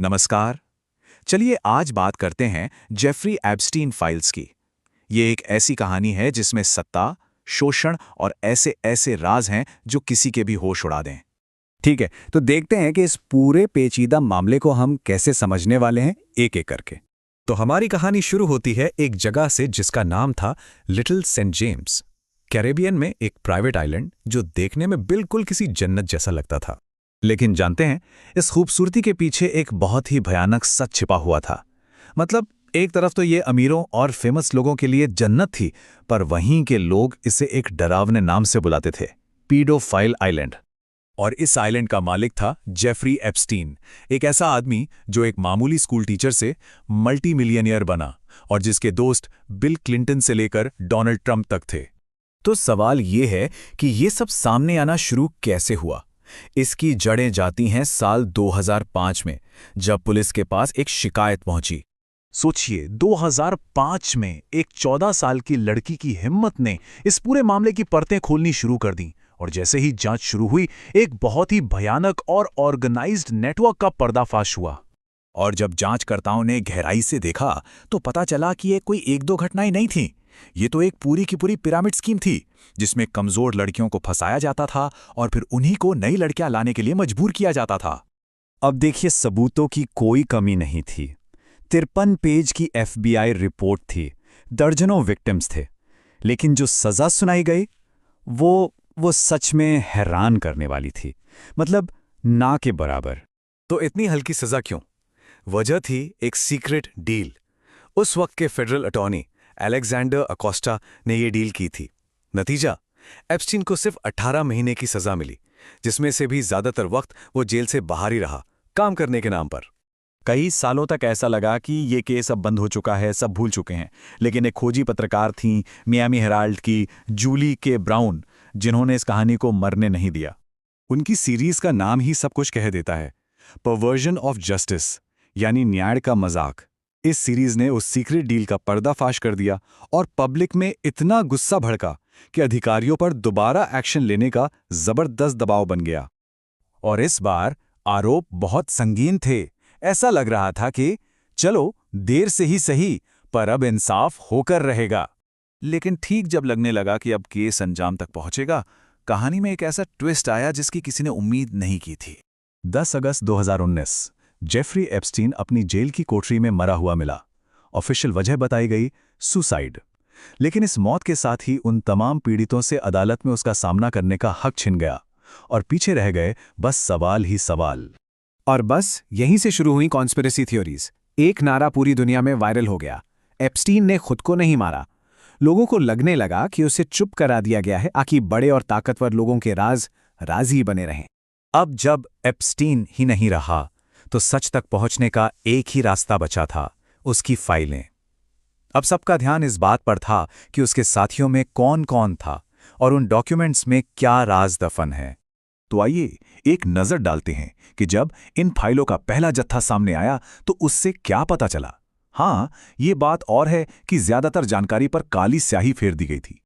नमस्कार। चलिए आज बात करते हैं जेफरी एप्स्टीन फाइल्स की। ये एक ऐसी कहानी है जिसमें सत्ता, शोषण और ऐसे ऐसे राज हैं जो किसी के भी होश उड़ा दें। ठीक है, तो देखते हैं कि इस पूरे पेचीदा मामले को हम कैसे समझने वाले हैं एक एक करके। तो हमारी कहानी शुरू होती है एक जगह से जिसका नाम था लिटिल सेंट जेम्स, कैरेबियन में एक प्राइवेट आइलैंड जो देखने में बिल्कुल किसी जन्नत जैसा लगता था। लेकिन जानते हैं, इस खूबसूरती के पीछे एक बहुत ही भयानक सच छिपा हुआ था। मतलब एक तरफ तो ये अमीरों और फेमस लोगों के लिए जन्नत थी, पर वहीं के लोग इसे एक डरावने नाम से बुलाते थे, पीडोफाइल आइलैंड। और इस आइलैंड का मालिक था जेफरी एप्स्टीन, एक ऐसा आदमी जो एक मामूली स्कूल टीचर से मल्टी मिलियनियर बना और जिसके दोस्त बिल क्लिंटन से लेकर डोनाल्ड ट्रंप तक थे। तो सवाल ये है कि ये सब सामने आना शुरू कैसे हुआ। इसकी जड़ें जाती हैं साल 2005 में, जब पुलिस के पास एक शिकायत पहुंची। सोचिए, 2005 में एक 14 साल की लड़की की हिम्मत ने इस पूरे मामले की परतें खोलनी शुरू कर दी, और जैसे ही जांच शुरू हुई, एक बहुत ही भयानक और ऑर्गेनाइज्ड नेटवर्क का पर्दाफाश हुआ। और जब जांचकर्ताओं ने गहराई से देखा तो पता चला कि ये कोई एक दो घटनाएं नहीं थीं। ये तो एक पूरी की पूरी पिरामिड स्कीम थी, जिसमें कमजोर लड़कियों को फंसाया जाता था और फिर उन्हीं को नई लड़कियां लाने के लिए मजबूर किया जाता था। अब देखिए, सबूतों की कोई कमी नहीं थी। 53 पेज की FBI रिपोर्ट थी, दर्जनों विक्टिम्स थे, लेकिन जो सजा सुनाई गई वो सच में हैरान करने वाली थी। मतलब ना के बराबर। तो इतनी हल्की सजा क्यों? वजह थी एक सीक्रेट डील। उस वक्त के फेडरल अटॉर्नी अलेक्जेंडर अकोस्टा ने ये डील की थी। नतीजा, एप्स्टीन को सिर्फ 18 महीने की सजा मिली, जिसमें से भी ज्यादातर वक्त वो जेल से बाहर ही रहा, काम करने के नाम पर। कई सालों तक ऐसा लगा कि ये केस अब बंद हो चुका है, सब भूल चुके हैं। लेकिन एक खोजी पत्रकार थीं, मियामी हेराल्ड की जूली के ब्राउन, जिन्होंने इस कहानी को मरने नहीं दिया। उनकी सीरीज का नाम ही सब कुछ कह देता है, परवर्जन ऑफ जस्टिस, यानी न्याय का मजाक। इस सीरीज ने उस सीक्रेट डील का पर्दाफाश कर दिया और पब्लिक में इतना गुस्सा भड़का कि अधिकारियों पर दोबारा एक्शन लेने का जबरदस्त दबाव बन गया। और इस बार आरोप बहुत संगीन थे। ऐसा लग रहा था कि चलो देर से ही सही, पर अब इंसाफ होकर रहेगा। लेकिन ठीक जब लगने लगा कि अब केस अंजाम तक पहुंचेगा, कहानी में एक ऐसा ट्विस्ट आया जिसकी किसी ने उम्मीद नहीं की थी। 10 अगस्त 2019 जेफरी एप्स्टीन अपनी जेल की कोठरी में मरा हुआ मिला। ऑफिशियल वजह बताई गई, सुसाइड। लेकिन इस मौत के साथ ही उन तमाम पीड़ितों से अदालत में उसका सामना करने का हक छिन गया और पीछे रह गए बस सवाल ही सवाल। और बस यहीं से शुरू हुई कॉन्स्पिरेसी थ्योरीज। एक नारा पूरी दुनिया में वायरल हो गया, एप्स्टीन ने खुद को नहीं मारा। लोगों को लगने लगा कि उसे चुप करा दिया गया है ताकि बड़े और ताकतवर लोगों के राज ही बने रहें। अब जब एप्स्टीन ही नहीं रहा, तो सच तक पहुंचने का एक ही रास्ता बचा था, उसकी फाइलें। अब सबका ध्यान इस बात पर था कि उसके साथियों में कौन कौन था और उन डॉक्यूमेंट्स में क्या राज दफन है। तो आइए एक नजर डालते हैं कि जब इन फाइलों का पहला जत्था सामने आया तो उससे क्या पता चला। हाँ, ये बात और है कि ज्यादातर जानकारी पर काली स्याही फेर दी गई थी।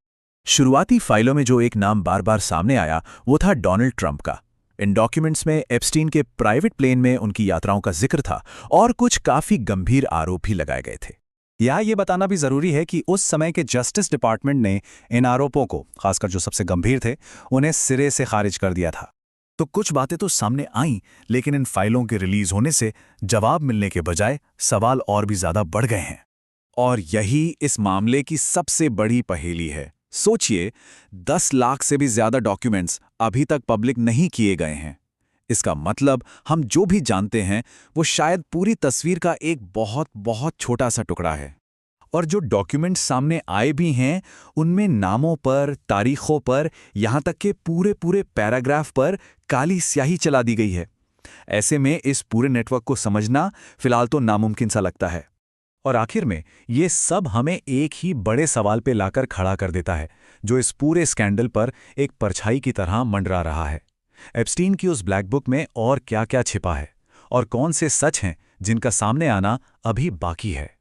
शुरुआती फाइलों में जो एक नाम बार बार सामने आया वो था डोनाल्ड ट्रंप का। इन डॉक्यूमेंट्स में एप्स्टीन के प्राइवेट प्लेन में उनकी यात्राओं का जिक्र था और कुछ काफी गंभीर आरोप भी लगाए गए थे। यहाँ ये बताना भी जरूरी है कि उस समय के जस्टिस डिपार्टमेंट ने इन आरोपों को, खासकर जो सबसे गंभीर थे, उन्हें सिरे से खारिज कर दिया था। तो कुछ बातें तो सामने आईं, लेकिन इन फाइलों के रिलीज होने से जवाब मिलने के बजाय सवाल और भी ज्यादा बढ़ गए हैं। और यही इस मामले की सबसे बड़ी पहेली है। सोचिए, 10 लाख से भी ज्यादा डॉक्यूमेंट्स अभी तक पब्लिक नहीं किए गए हैं। इसका मतलब हम जो भी जानते हैं वो शायद पूरी तस्वीर का एक बहुत बहुत छोटा सा टुकड़ा है। और जो डॉक्यूमेंट्स सामने आए भी हैं, उनमें नामों पर, तारीखों पर, यहाँ तक के पूरे पूरे पैराग्राफ पर काली स्याही चला दी गई है। ऐसे में इस पूरे नेटवर्क को समझना फिलहाल तो नामुमकिन सा लगता है। और आखिर में ये सब हमें एक ही बड़े सवाल पे लाकर खड़ा कर देता है, जो इस पूरे स्कैंडल पर एक परछाई की तरह मंडरा रहा है। एप्स्टीन की उस ब्लैक बुक में और क्या क्या छिपा है, और कौन से सच हैं जिनका सामने आना अभी बाकी है।